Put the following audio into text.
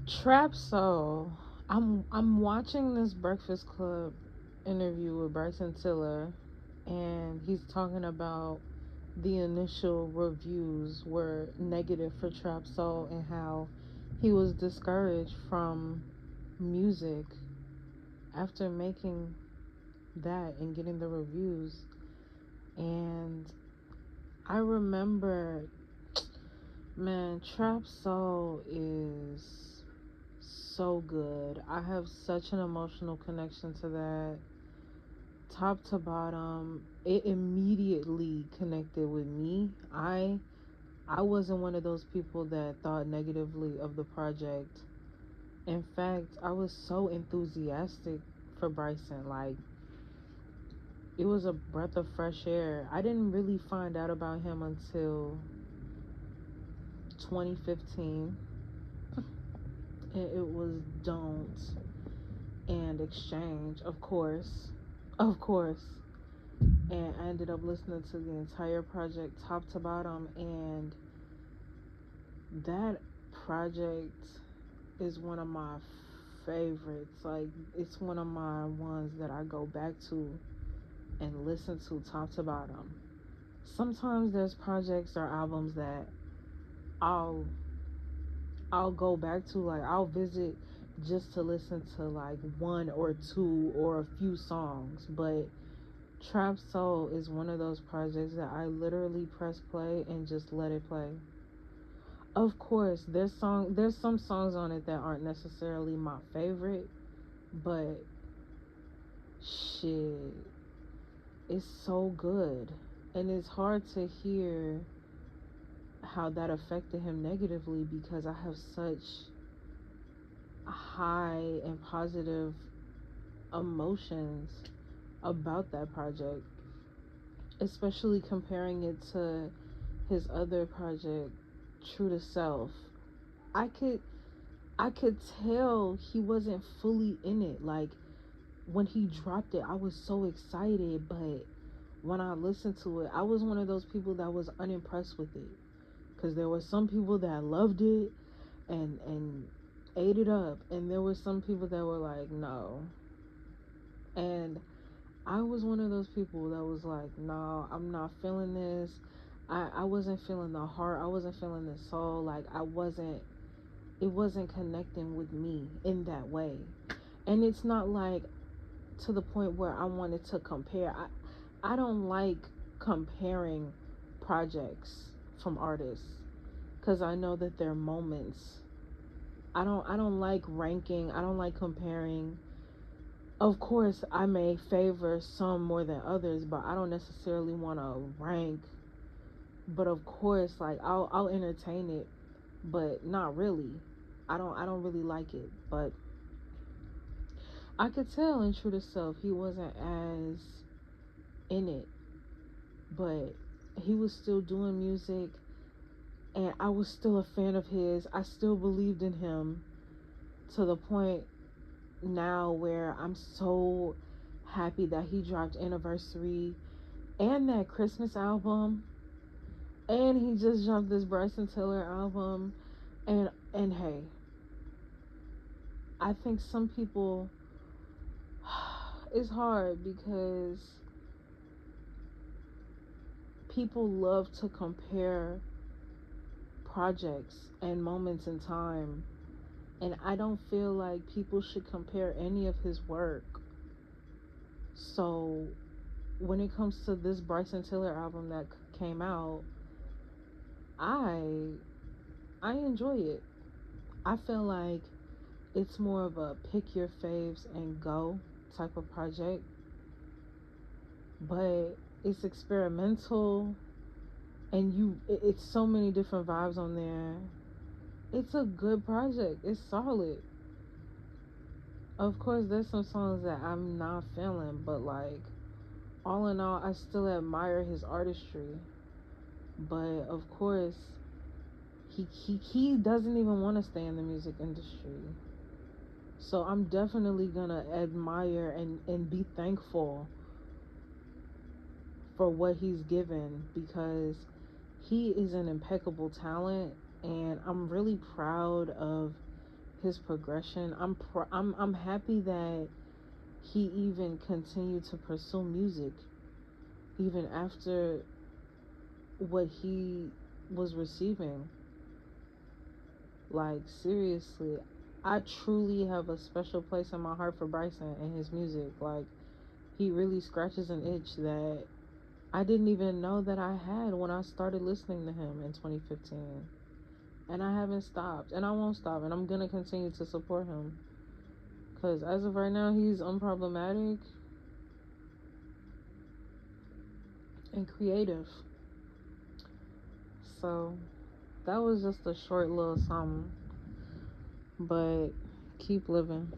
Trap Soul. I'm watching this Breakfast Club interview with Bryson Tiller, and he's talking about the initial reviews were negative for Trap Soul and how he was discouraged from music after making that and getting the reviews. And I remember, man, Trap Soul is so good. I have such an emotional connection to that. Top to bottom, it immediately connected with me. I wasn't one of those people that thought negatively of the project. In fact, I was so enthusiastic for Bryson. Like, it was a breath of fresh air. I didn't really find out about him until 2015. And it was Don't and Exchange, of course. Of course. And I ended up listening to the entire project top to bottom, and that project is one of my favorites. Like, it's one of my ones that I go back to and listen to top to bottom. Sometimes there's projects or albums that I'll I'll go back to, like I'll visit just to listen to like one or two or a few songs, but Trap Soul is one of those projects that I literally press play and just let it play. Of course, there's some songs on it that aren't necessarily my favorite, but shit, it's so good. And it's hard to hear how that affected him negatively because I have such high and positive emotions about that project, especially comparing it to his other project, True to Self. I could I could tell he wasn't fully in it. Like, when he dropped it, I was so excited, but when I listened to it, I was one of those people that was unimpressed with it, because there were some people that loved it and ate it up, and there were some people that were like, no. And I was one of those people that was like, no, I'm not feeling this. I wasn't feeling the heart. I wasn't feeling the soul. Like, it wasn't connecting with me in that way. And it's not like to the point where I wanted to compare. I don't like comparing projects from artists because I know that they're moments. I don't like ranking. I don't like comparing. Of course, I may favor some more than others, but I don't necessarily want to rank. But of course, like, I'll entertain it, but not really. I don't really like it. But I could tell in True to Self he wasn't as in it, but he was still doing music, and I was still a fan of his. I still believed in him to the point now where I'm so happy that he dropped Anniversary and that Christmas album, and he just dropped this Bryson Tiller album. And hey, I think some people, it's hard because people love to compare projects and moments in time, and I don't feel like people should compare any of his work. So when it comes to this Bryson Tiller album that came out, I I enjoy it. I feel like it's more of a pick your faves and go type of project, but it's experimental, and it's so many different vibes on there. It's a good project. It's solid. Of course, there's some songs that I'm not feeling, but like, all in all, I still admire his artistry. But of course, he doesn't even want to stay in the music industry. So I'm definitely gonna admire and be thankful for what he's given, because he is an impeccable talent, and I'm really proud of his progression. I'm happy that he even continued to pursue music even after what he was receiving. Like, seriously, I truly have a special place in my heart for Bryson and his music. Like, he really scratches an itch that I didn't even know that I had when I started listening to him in 2015. And I haven't stopped, and I won't stop, and I'm gonna continue to support him. Because as of right now, he's unproblematic and creative. So, that was just a short little something. But keep living.